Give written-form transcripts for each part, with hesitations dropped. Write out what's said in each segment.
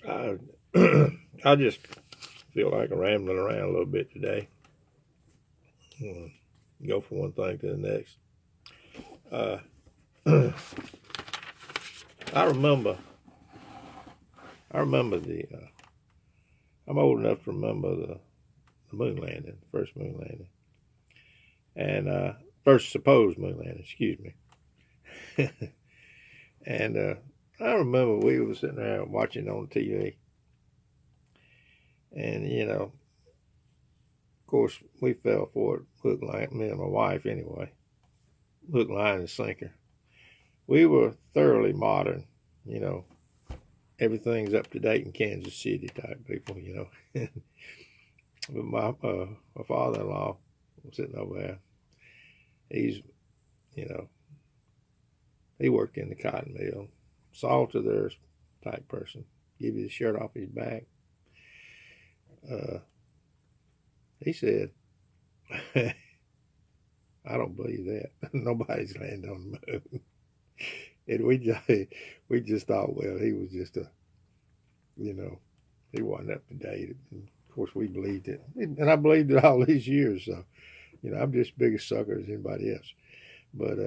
I, I just feel like rambling around a little bit today. Go from one thing to the next. Uh, I remember. I remember the. I'm old enough to remember the moon landing, the first moon landing, and first supposed moon landing. Excuse me. And I remember we were sitting there watching on TV, and of course, we fell for it. Hook, line, me and my wife anyway. Hook, line, and sinker. We were thoroughly modern, you know. Everything's up to date in Kansas City type people, But my father-in-law was sitting over there. He's, you know, he worked in the cotton mill, salt of the earth type person. Give you the shirt off his back. He said, "I don't believe that. Nobody's landed on the moon." And we just thought, well, he was just he wasn't up to date. And of course, we believed it, and I believed it all these years. So, I'm just as big a sucker as anybody else. But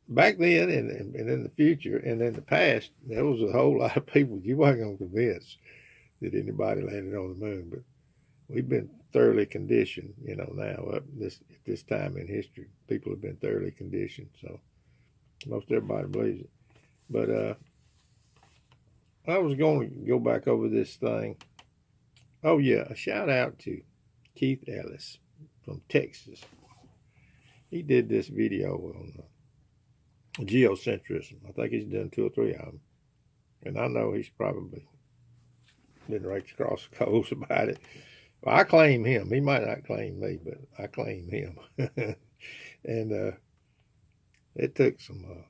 back then, and in the future, and in the past, there was a whole lot of people you weren't going to convince that anybody landed on the moon. But we've been thoroughly conditioned, now at this time in history, people have been thoroughly conditioned. So most everybody believes it. But I was going to go back over this thing. Oh yeah, a shout out to Keith Ellis from Texas. He did this video on geocentrism. I think he's done 2 or 3 of them, and I know he's probably been raked across the coals about it. Well, I claim him. He might not claim me, but I claim him. And it took some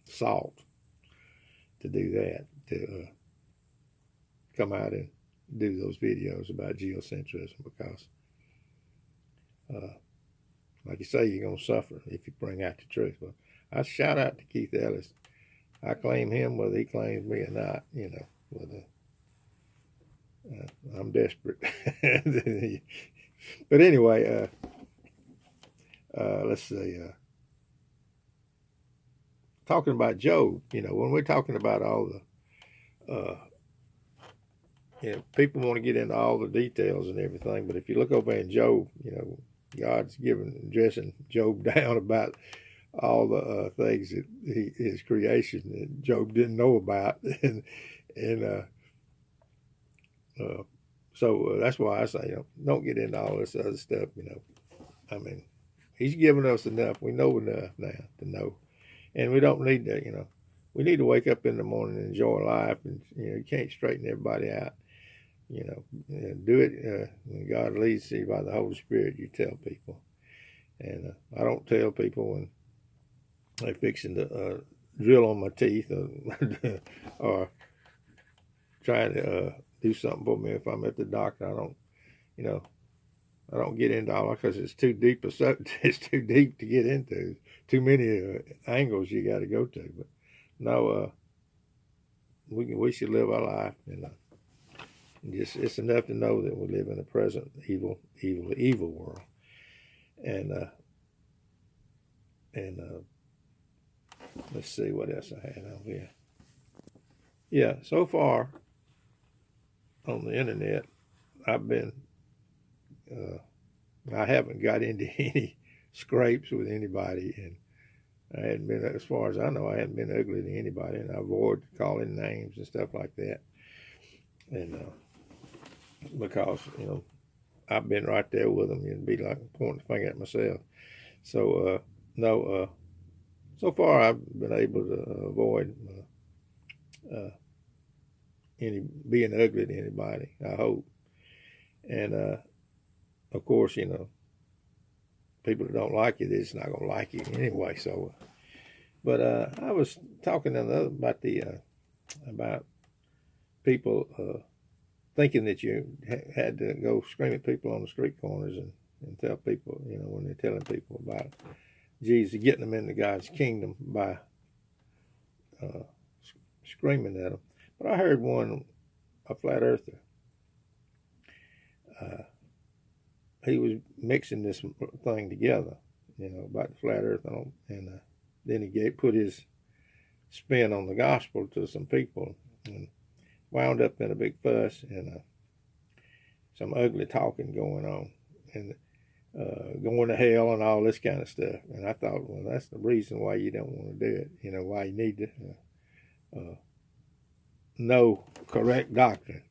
salt to do that, to come out and do those videos about geocentrism, because like you say, you're going to suffer if you bring out the truth. But I shout out to Keith Ellis. I claim him whether he claims me or not, whether I'm desperate. But anyway, let's see. Talking about Job, when we're talking about all the, people want to get into all the details and everything, but if you look over in Job, God's dressing Job down about all the things that his creation that Job didn't know about, and so that's why I say, don't get into all this other stuff. I mean, he's given us enough. We know enough now to know, and we don't need to. We need to wake up in the morning and enjoy life, and you can't straighten everybody out. Do it when God leads you by the Holy Spirit. You tell people, and I don't tell people when they're fixing to drill on my teeth or trying to do something for me. If I'm at the doctor, I don't get into all that because it's too deep. It's too deep to get into. Too many angles you got to go to. But no, we should live our life, and just it's enough to know that we live in a present evil world, and let's see what else I had on here. Yeah, so far on the internet, I've been I haven't got into any scrapes with anybody, and I hadn't been, as far as I know, I hadn't been ugly to anybody, and I avoid calling names and stuff like that, and because I've been right there with them. It'd be like pointing the finger at myself. So no, so far I've been able to avoid any being ugly to anybody. I hope, and of course, people that don't like you, they're just not gonna like you anyway. So, but I was talking about about people thinking that you had to go scream at people on the street corners and tell people, when they're telling people about Jesus, getting them into God's kingdom by screaming at them. But I heard one a flat earther. He was mixing this thing together, about the flat earth, and then he put his spin on the gospel to some people, and wound up in a big fuss and some ugly talking going on, and going to hell and all this kind of stuff. And I thought, well, that's the reason why you don't want to do it. Why you need to know correct doctrine,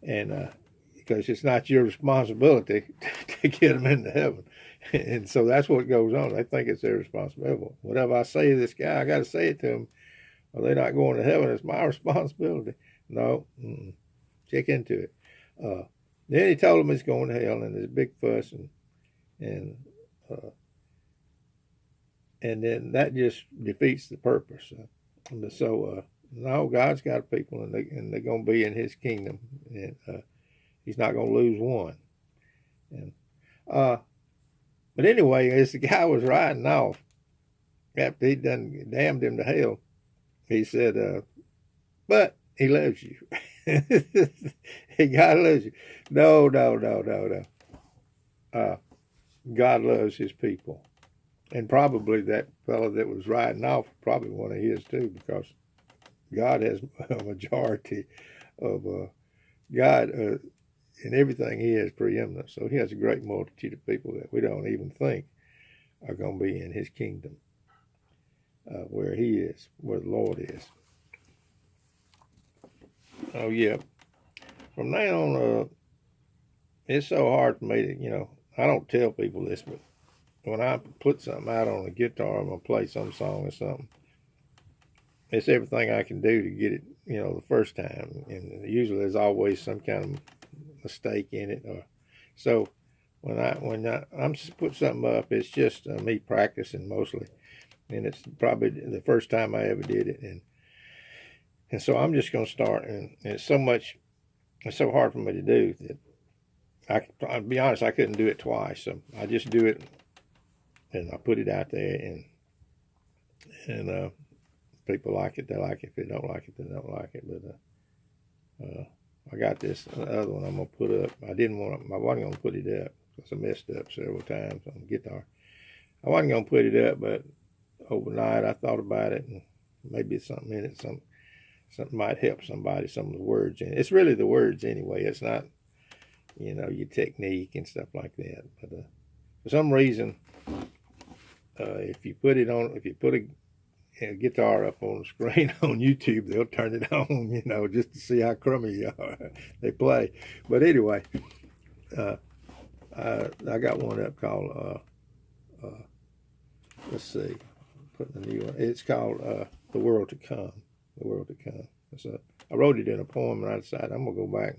and because it's not your responsibility to get them into heaven. And so that's what goes on. They think it's their responsibility. Whatever I say to this guy, I got to say it to him, or they're not going to heaven. It's my responsibility. No, check into it. Then he told him he's going to hell, and there's a big fuss, and then that just defeats the purpose. So no, God's got people, and they're going to be in His kingdom, and He's not going to lose one. And but anyway, as the guy was riding off, after he'd done damned him to hell, he said, "But He loves you." God loves you. No. God loves His people, and probably that fellow that was riding off, probably one of His too, because God has a majority of God in everything. He has preeminence, so He has a great multitude of people that we don't even think are going to be in His kingdom, where He is, where the Lord is. Oh yeah. From now on, it's so hard for me to, I don't tell people this, but when I put something out on a guitar, I'm going to play some song or something. It's everything I can do to get it, the first time. And usually there's always some kind of mistake in it. So when I'm just put something up, it's just me practicing mostly. And it's probably the first time I ever did it. And so I'm just going to start, and it's so hard for me to do that I'll be honest, I couldn't do it twice. So I just do it, and I put it out there, and people like it, they like it. If they don't like it, they don't like it. But I got this other one I'm going to put up. I wasn't going to put it up because I messed up several times on the guitar. I wasn't going to put it up, but overnight I thought about it, and maybe it's something in it, something might help somebody, some of the words in it. It's really the words anyway. It's not, your technique and stuff like that. But for some reason, if you put a guitar up on the screen on YouTube, they'll turn it on, just to see how crummy they play. But anyway, I got one up called, let's see, putting a new one. It's called The World to Come. The World to Come. So I wrote it in a poem, and I decided I'm going to go back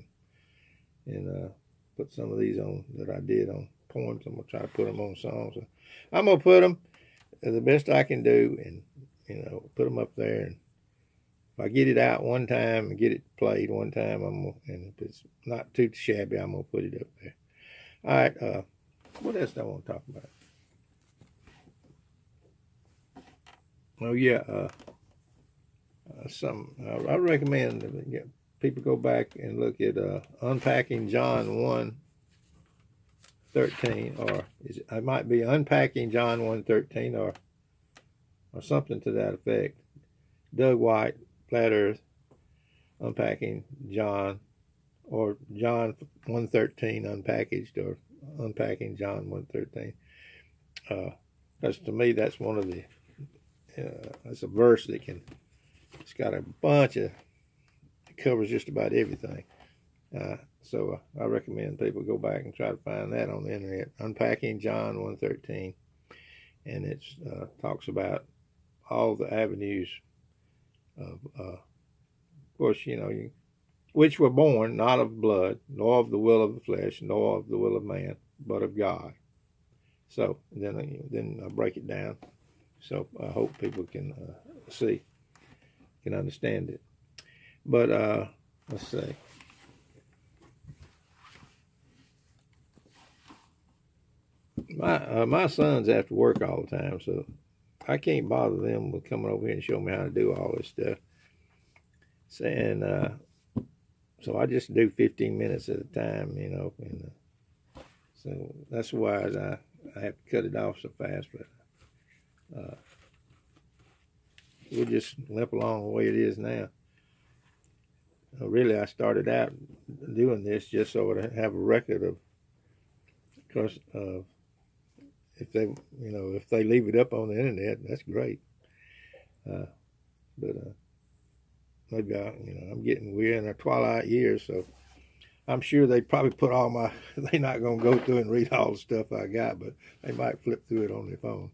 and put some of these on that I did on poems. I'm going to try to put them on songs. So I'm going to put them the best I can do, and, put them up there. And if I get it out one time and get it played one time, and if it's not too shabby, I'm going to put it up there. All right. What else do I want to talk about? Oh, yeah. I recommend that people go back and look at Unpacking John 1:13, or it might be Unpacking John 1:13, or something to that effect. Doug White, Flat Earth, Unpacking John, or John 1:13 Unpackaged, or Unpacking John 1:13. Because to me, that's one of the that's a verse that it's got a bunch of, it covers just about everything. So I recommend people go back and try to find that on the internet. Unpacking John 1:13, and it talks about all the avenues of course, which were born not of blood, nor of the will of the flesh, nor of the will of man, but of God. So then I break it down. So I hope people can can understand it. But let's see. My sons have to work all the time, so I can't bother them with coming over here and showing me how to do all this stuff. And so I just do 15 minutes at a time, you know, and so that's why I have to cut it off so fast. But we'll just limp along the way it is now. Really, I started out doing this just so I have a record of, because if they, you know, if they leave it up on the internet, that's great. But maybe we're in our twilight years, so I'm sure they probably put all my, they're not going to go through and read all the stuff I got, but they might flip through it on their phone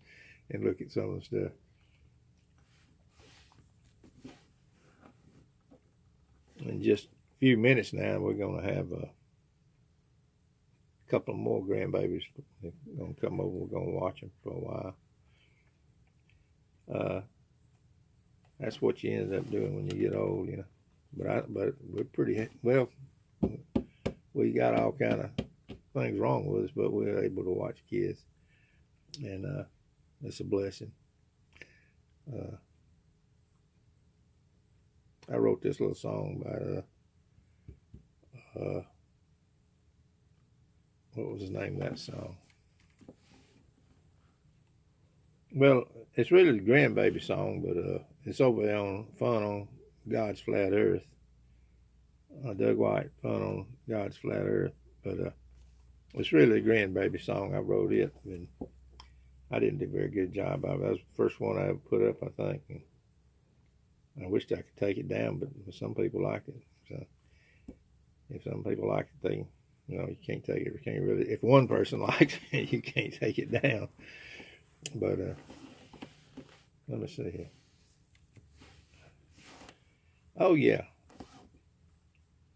and look at some of the stuff. In just a few minutes now, we're going to have a couple more grandbabies. They're going to come over. We're going to watch them for a while. That's what you end up doing when you get old, you know. But we're pretty well. We got all kind of things wrong with us, but we're able to watch kids, and it's a blessing. I wrote this little song by what was the name of that song? Well, it's really the grandbaby song, but it's over there on Fun on God's Flat Earth. Doug White, Fun on God's Flat Earth. But it's really a grandbaby song. I wrote it, and I didn't do a very good job of it. That was the first one I ever put up, I think. And I wished I could take it down, but some people like it. So if some people like it, they, you know, you can't take it. You can't really. If one person likes it, you can't take it down. But let me see here. Oh yeah,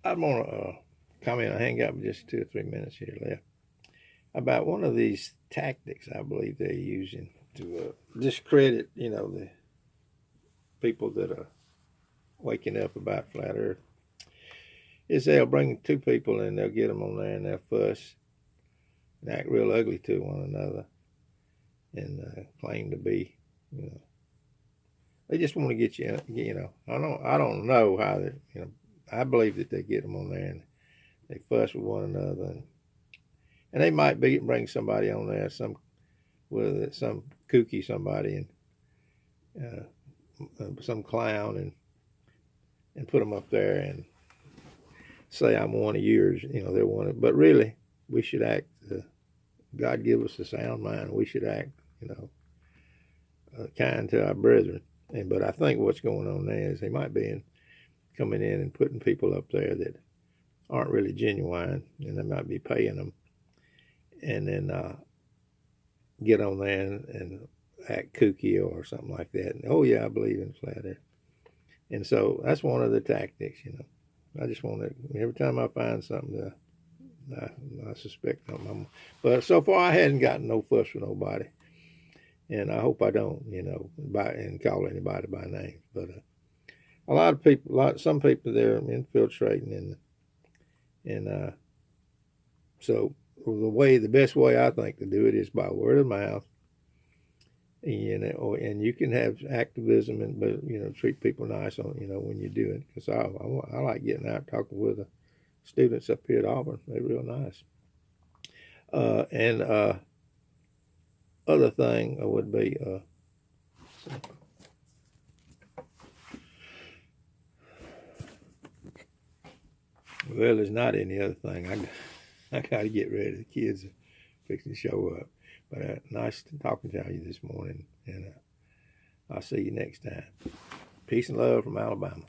I'm gonna comment. I hang out with just 2 or 3 minutes here left about one of these tactics I believe they're using to discredit, you know, the people that are waking up about flat Earth. Is they'll bring 2 people and they'll get them on there and they'll fuss and act real ugly to one another and claim to be, you know, they just want to get you, you know. I don't know how they, you know. I believe that they get them on there and they fuss with one another, and they might bring somebody on there, some kooky somebody, and some clown, and put them up there and say I'm one of yours, you know. They're one of, but really we should act. God give us a sound mind. We should act, you know, kind to our brethren. But I think what's going on there is they might be coming in and putting people up there that aren't really genuine, and they might be paying them, and then get on there and act kooky or something like that. And, oh yeah, I believe in flat Earth. And so that's one of the tactics, you know. I just want to, every time I find something, I suspect something. But so far I hadn't gotten no fuss with nobody. And I hope I don't, you know, and call anybody by name. But a lot of people, some people, they're infiltrating, and so the best way I think to do it is by word of mouth. And you can have activism, but you know, treat people nice on, you know, when you do it. Because I like getting out talking with the students up here at Auburn. They're real nice. And other thing would be well, there's not any other thing. I got to get ready. The kids are fixing to show up. But nice talking to you this morning, and I'll see you next time. Peace and love from Alabama.